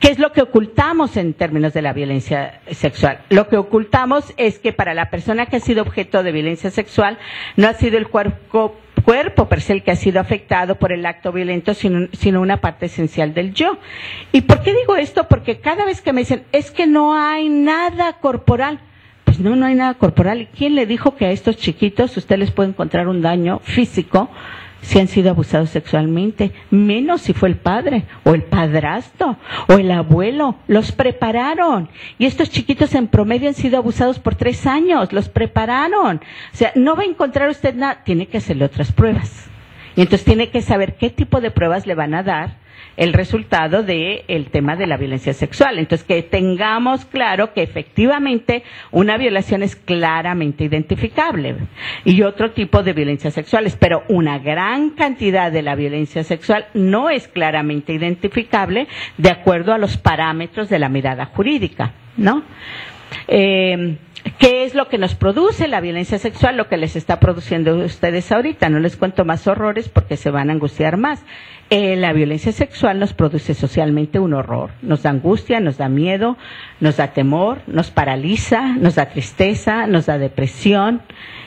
¿Qué es lo que ocultamos en términos de la violencia sexual? Lo que ocultamos es que para la persona que ha sido objeto de violencia sexual no ha sido el cuerpo per se el que ha sido afectado por el acto violento, sino una parte esencial del yo. ¿Y por qué digo esto? Porque cada vez que me dicen, es que no hay nada corporal. Pues no hay nada corporal. ¿Y quién le dijo que a estos chiquitos usted les puede encontrar un daño físico si han sido abusados sexualmente? Menos si fue el padre, o el padrastro, o el abuelo. Los prepararon. Y estos chiquitos en promedio han sido abusados por 3 años. Los prepararon. O sea, no va a encontrar usted nada. Tiene que hacerle otras pruebas. Y entonces tiene que saber qué tipo de pruebas le van a dar el resultado del tema de la violencia sexual. Entonces, que tengamos claro que efectivamente una violación es claramente identificable y otro tipo de violencias sexuales, pero una gran cantidad de la violencia sexual no es claramente identificable de acuerdo a los parámetros de la mirada jurídica, ¿no? ¿Qué es lo que nos produce la violencia sexual? Lo que les está produciendo a ustedes ahorita. No les cuento más horrores porque se van a angustiar más. La violencia sexual nos produce socialmente un horror. Nos da angustia, nos da miedo, nos da temor, nos paraliza, nos da tristeza, nos da depresión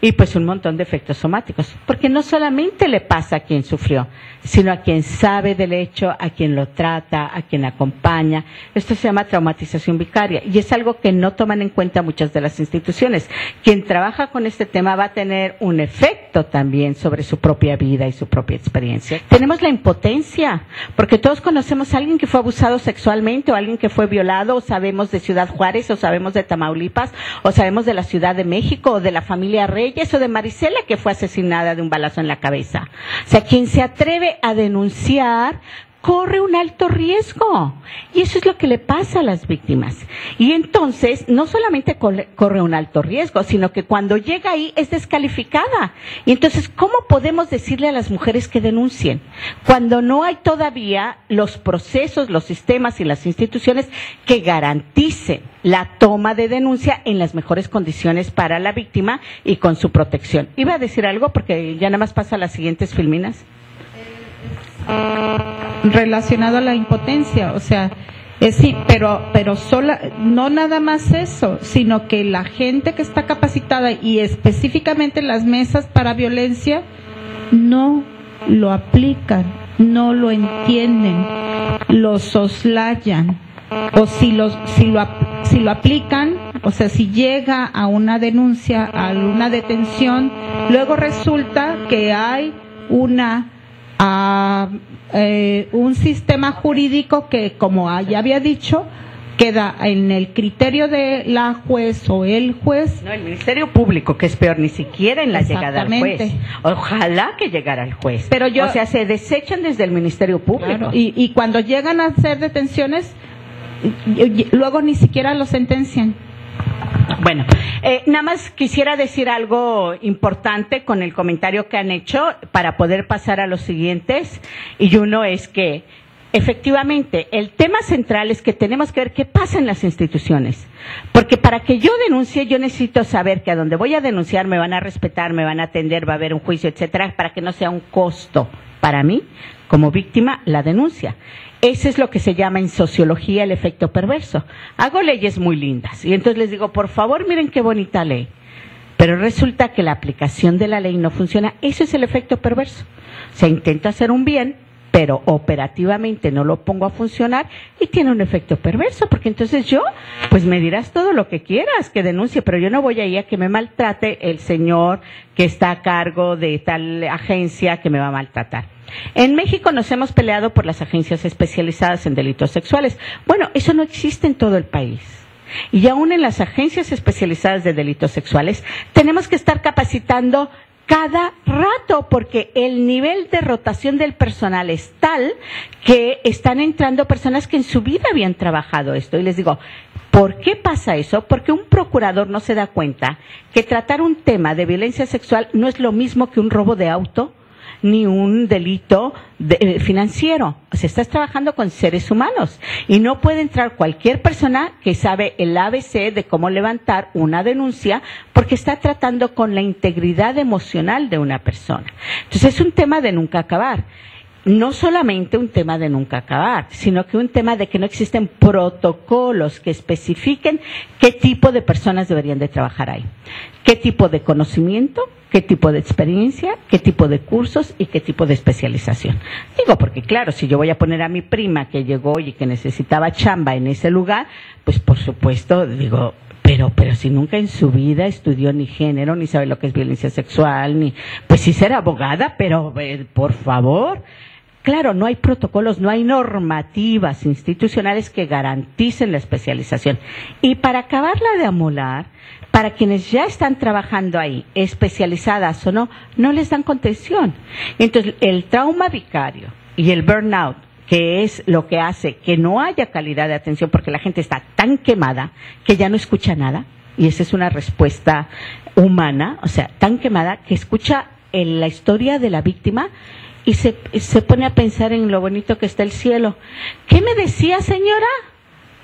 y pues un montón de efectos somáticos. Porque no solamente le pasa a quien sufrió, sino a quien sabe del hecho, a quien lo trata, a quien acompaña. Esto se llama traumatización vicaria y es algo que no toman en cuenta muchas de las instituciones. Quien trabaja con este tema va a tener un efecto también sobre su propia vida y su propia experiencia. Tenemos la impotencia, porque todos conocemos a alguien que fue abusado sexualmente o alguien que fue violado, o sabemos de Ciudad Juárez, o sabemos de Tamaulipas, o sabemos de la Ciudad de México, o de la familia Reyes, o de Marisela que fue asesinada de un balazo en la cabeza. O sea, quien se atreve a denunciar corre un alto riesgo. Y eso es lo que le pasa a las víctimas. Y entonces, no solamente corre un alto riesgo, sino que cuando llega ahí es descalificada. Y entonces, ¿cómo podemos decirle a las mujeres que denuncien? Cuando no hay todavía los procesos, los sistemas y las instituciones que garanticen la toma de denuncia en las mejores condiciones para la víctima y con su protección. Iba a decir algo porque ya nada más pasa a las siguientes filminas. Relacionado a la impotencia, o sea, sí, pero no nada más eso, sino que la gente que está capacitada y específicamente las mesas para violencia no lo aplican, no lo entienden, lo soslayan, o si lo aplican, o sea, si llega a una denuncia, a una detención, luego resulta que hay un sistema jurídico que, como ya había dicho, queda en el criterio de la juez o el juez. No, el Ministerio Público, que es peor, ni siquiera en la llegada al juez. Ojalá que llegara al juez. Pero o sea, se desechan desde el Ministerio Público. Claro, y cuando llegan a hacer detenciones, luego ni siquiera lo sentencian. Bueno, nada más quisiera decir algo importante con el comentario que han hecho para poder pasar a los siguientes, y uno es que efectivamente el tema central es que tenemos que ver qué pasa en las instituciones, porque para que yo denuncie yo necesito saber que a donde voy a denunciar me van a respetar, me van a atender, va a haber un juicio, etcétera, para que no sea un costo para mí como víctima la denuncia. Ese es lo que se llama en sociología el efecto perverso. Hago leyes muy lindas y entonces les digo, por favor, miren qué bonita ley. Pero resulta que la aplicación de la ley no funciona. Eso es el efecto perverso. O sea, intento hacer un bien, pero operativamente no lo pongo a funcionar y tiene un efecto perverso, porque entonces yo, pues me dirás todo lo que quieras, que denuncie, pero yo no voy ahí a que me maltrate el señor que está a cargo de tal agencia que me va a maltratar. En México nos hemos peleado por las agencias especializadas en delitos sexuales. Bueno, eso no existe en todo el país. Y aún en las agencias especializadas de delitos sexuales tenemos que estar capacitando cada rato, porque el nivel de rotación del personal es tal que están entrando personas que en su vida habían trabajado esto. Y les digo, ¿por qué pasa eso? Porque un procurador no se da cuenta que tratar un tema de violencia sexual no es lo mismo que un robo de auto ni un delito financiero. O sea, estás trabajando con seres humanos y no puede entrar cualquier persona que sabe el ABC de cómo levantar una denuncia, porque está tratando con la integridad emocional de una persona. Entonces es un tema de nunca acabar. no solamente un tema de nunca acabar, sino que un tema de que no existen protocolos que especifiquen qué tipo de personas deberían de trabajar ahí, qué tipo de conocimiento, qué tipo de experiencia, qué tipo de cursos y qué tipo de especialización. Digo, porque claro, si yo voy a poner a mi prima que llegó y que necesitaba chamba en ese lugar, pues por supuesto, digo, pero si nunca en su vida estudió ni género, ni sabe lo que es violencia sexual, ni, pues sí será abogada, pero por favor. Claro, no hay protocolos, no hay normativas institucionales que garanticen la especialización. Y para acabarla de amolar, para quienes ya están trabajando ahí, especializadas o no, no les dan contención. Entonces, el trauma vicario y el burnout, que es lo que hace que no haya calidad de atención porque la gente está tan quemada que ya no escucha nada, y esa es una respuesta humana, o sea, tan quemada que escucha la historia de la víctima y se pone a pensar en lo bonito que está el cielo. ¿Qué me decía, señora?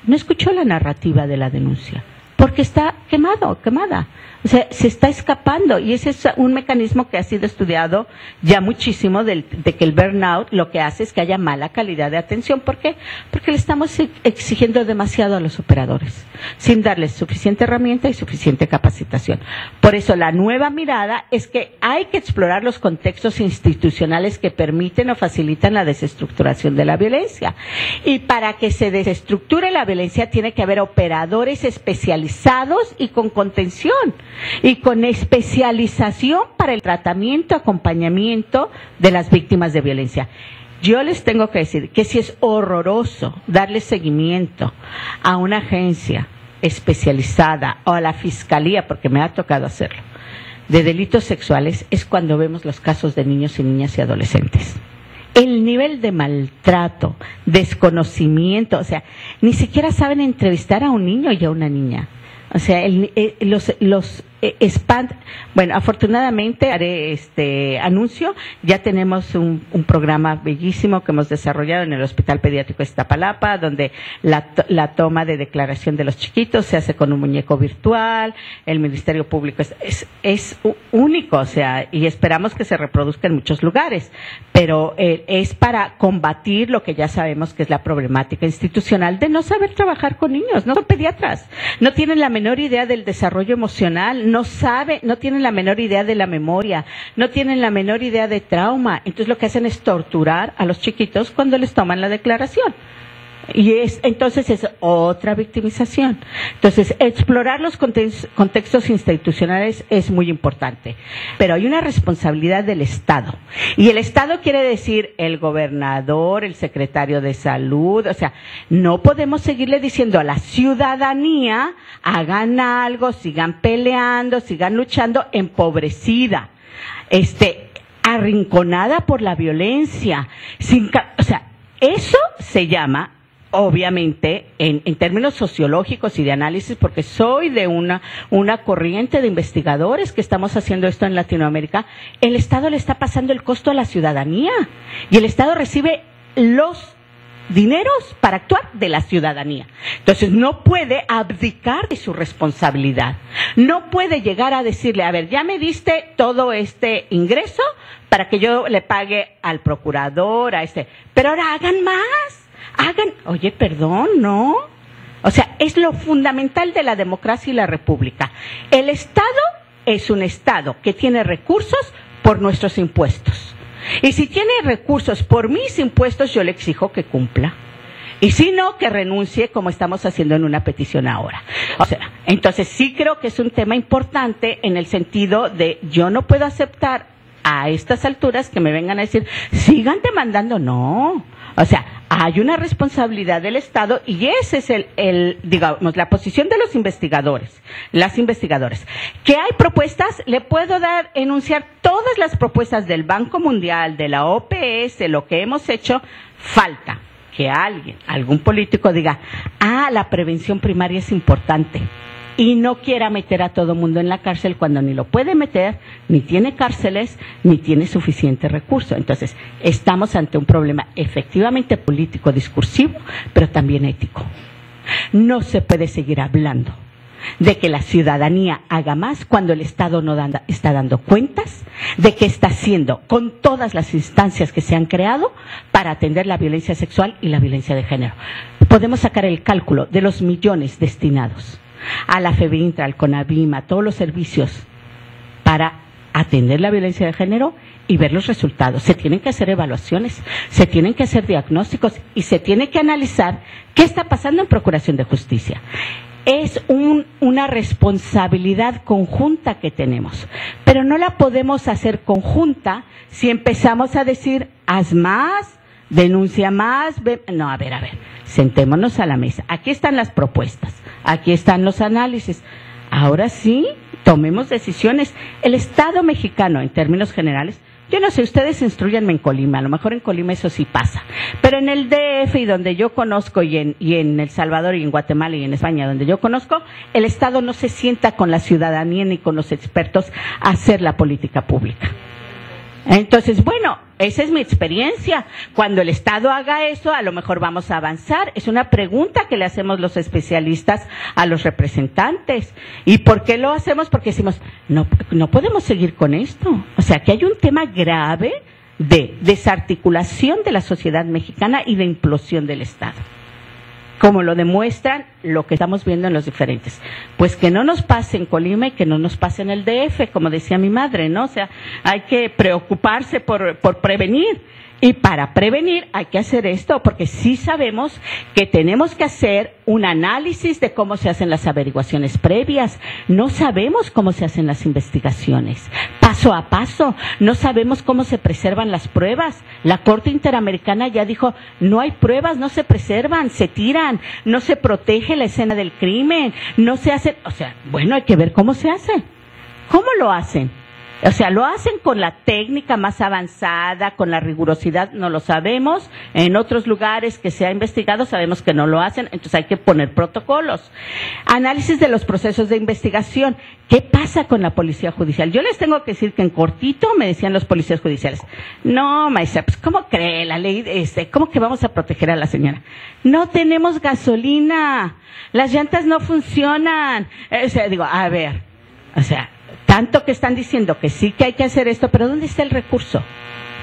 No escuchó la narrativa de la denuncia, porque está quemado, quemada. O sea, se está escapando, y ese es un mecanismo que ha sido estudiado ya muchísimo de que el burnout lo que hace es que haya mala calidad de atención. ¿Por qué? Porque le estamos exigiendo demasiado a los operadores, sin darles suficiente herramienta y suficiente capacitación. Por eso la nueva mirada es que hay que explorar los contextos institucionales que permiten o facilitan la desestructuración de la violencia. Y para que se desestructure la violencia tiene que haber operadores especializados y con contención, y con especialización para el tratamiento, acompañamiento de las víctimas de violencia. Yo les tengo que decir que si es horroroso darle seguimiento a una agencia especializada o a la fiscalía, porque me ha tocado hacerlo, de delitos sexuales, es cuando vemos los casos de niños y niñas y adolescentes. El nivel de maltrato, desconocimiento, o sea, ni siquiera saben entrevistar a un niño y a una niña. O sea, bueno, afortunadamente haré anuncio. Ya tenemos un programa bellísimo que hemos desarrollado en el Hospital Pediátrico de Iztapalapa, donde la toma de declaración de los chiquitos se hace con un muñeco virtual. El Ministerio Público es único, o sea, y esperamos que se reproduzca en muchos lugares. Pero es para combatir lo que ya sabemos que es la problemática institucional de no saber trabajar con niños. No son pediatras, no tienen la menor idea del desarrollo emocional, no tienen la menor idea de la memoria, no tienen la menor idea de trauma. Entonces lo que hacen es torturar a los chiquitos cuando les toman la declaración. Y entonces es otra victimización. Entonces, explorar los contextos institucionales es muy importante. Pero hay una responsabilidad del Estado. Y el Estado quiere decir el gobernador, el secretario de salud. O sea, no podemos seguirle diciendo a la ciudadanía, hagan algo, sigan peleando, sigan luchando, empobrecida, arrinconada por la violencia. O sea, eso se llama, obviamente, en términos sociológicos y de análisis, porque soy de una corriente de investigadores que estamos haciendo esto en Latinoamérica, el Estado le está pasando el costo a la ciudadanía y el Estado recibe los dineros para actuar de la ciudadanía. Entonces no puede abdicar de su responsabilidad. No puede llegar a decirle, a ver, ya me diste todo este ingreso para que yo le pague al procurador, pero ahora hagan más. Oye, perdón, ¿no? O sea, es lo fundamental de la democracia y la república. El Estado es un Estado que tiene recursos por nuestros impuestos. Y si tiene recursos por mis impuestos, yo le exijo que cumpla. Y si no, que renuncie, como estamos haciendo en una petición ahora. O sea, entonces sí creo que es un tema importante en el sentido de yo no puedo aceptar a estas alturas que me vengan a decir, sigan demandando. No. O sea, hay una responsabilidad del Estado y ese es digamos, la posición de los investigadores, las investigadoras. ¿Que hay propuestas? Le puedo enunciar todas las propuestas del Banco Mundial, de la OPS, lo que hemos hecho. Falta que algún político diga, la prevención primaria es importante. Y no quiera meter a todo mundo en la cárcel cuando ni lo puede meter, ni tiene cárceles, ni tiene suficiente recurso. Entonces, estamos ante un problema efectivamente político, discursivo, pero también ético. No se puede seguir hablando de que la ciudadanía haga más cuando el Estado no está dando cuentas de qué está haciendo con todas las instancias que se han creado para atender la violencia sexual y la violencia de género. Podemos sacar el cálculo de los millones destinados a la FEBINTRA, al CONAVIM, a todos los servicios para atender la violencia de género y ver los resultados. Se tienen que hacer evaluaciones, se tienen que hacer diagnósticos y se tiene que analizar qué está pasando en Procuración de Justicia. Es una responsabilidad conjunta que tenemos, pero no la podemos hacer conjunta si empezamos a decir, haz más, denuncia más. No, a ver, sentémonos a la mesa. Aquí están las propuestas, aquí están los análisis. Ahora sí, tomemos decisiones. El Estado mexicano, en términos generales, yo no sé, ustedes instruyanme en Colima, a lo mejor en Colima eso sí pasa, pero en el DF y donde yo conozco y en El Salvador y en Guatemala y en España donde yo conozco, el Estado no se sienta con la ciudadanía ni con los expertos a hacer la política pública. Entonces, bueno, esa es mi experiencia. Cuando el Estado haga eso, a lo mejor vamos a avanzar. Es una pregunta que le hacemos los especialistas a los representantes. ¿Y por qué lo hacemos? Porque decimos, no podemos seguir con esto. O sea, que hay un tema grave de desarticulación de la sociedad mexicana y de implosión del Estado, como lo demuestran lo que estamos viendo en los diferentes. Pues que no nos pase en Colima y que no nos pase en el DF, como decía mi madre, ¿no? O sea, hay que preocuparse por prevenir. Y para prevenir hay que hacer esto, porque sí sabemos que tenemos que hacer un análisis de cómo se hacen las averiguaciones previas. No sabemos cómo se hacen las investigaciones, paso a paso. No sabemos cómo se preservan las pruebas. La Corte Interamericana ya dijo, no hay pruebas, no se preservan, se tiran, no se protege la escena del crimen, no se hace. O sea, bueno, hay que ver cómo se hace. ¿Cómo lo hacen? O sea, lo hacen con la técnica más avanzada, con la rigurosidad, no lo sabemos. En otros lugares que se ha investigado sabemos que no lo hacen, entonces hay que poner protocolos. Análisis de los procesos de investigación. ¿Qué pasa con la policía judicial? Yo les tengo que decir que en cortito me decían los policías judiciales, no, maestra, pues ¿cómo cree la ley? ¿Cómo que vamos a proteger a la señora? No tenemos gasolina, las llantas no funcionan. Digo, a ver, o sea, tanto que están diciendo que sí que hay que hacer esto, pero ¿dónde está el recurso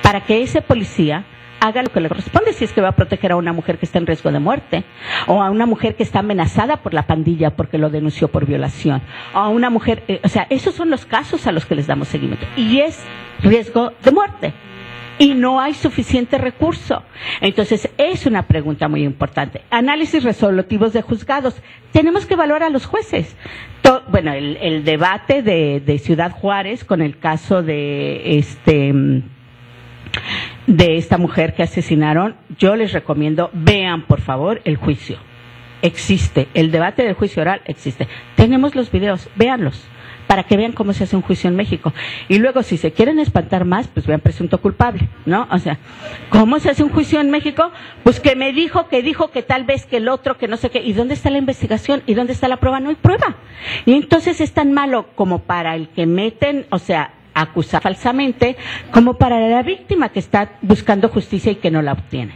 para que ese policía haga lo que le corresponde si es que va a proteger a una mujer que está en riesgo de muerte, o a una mujer que está amenazada por la pandilla porque lo denunció por violación, o a una mujer, o sea, esos son los casos a los que les damos seguimiento, y es riesgo de muerte, y no hay suficiente recurso. Entonces, es una pregunta muy importante. Análisis resolutivos de juzgados. Tenemos que evaluar a los jueces. Bueno, el debate de Ciudad Juárez con el caso de esta mujer que asesinaron, yo les recomiendo, vean por favor el juicio. Existe, el debate del juicio oral existe. Tenemos los videos, véanlos, para que vean cómo se hace un juicio en México. Y luego, si se quieren espantar más, pues vean Presunto Culpable, ¿no? O sea, ¿cómo se hace un juicio en México? Pues que me dijo que tal vez que el otro, que no sé qué. ¿Y dónde está la investigación? ¿Y dónde está la prueba? No hay prueba. Y entonces es tan malo como para el que meten, o sea, acusa falsamente, como para la víctima que está buscando justicia y que no la obtiene.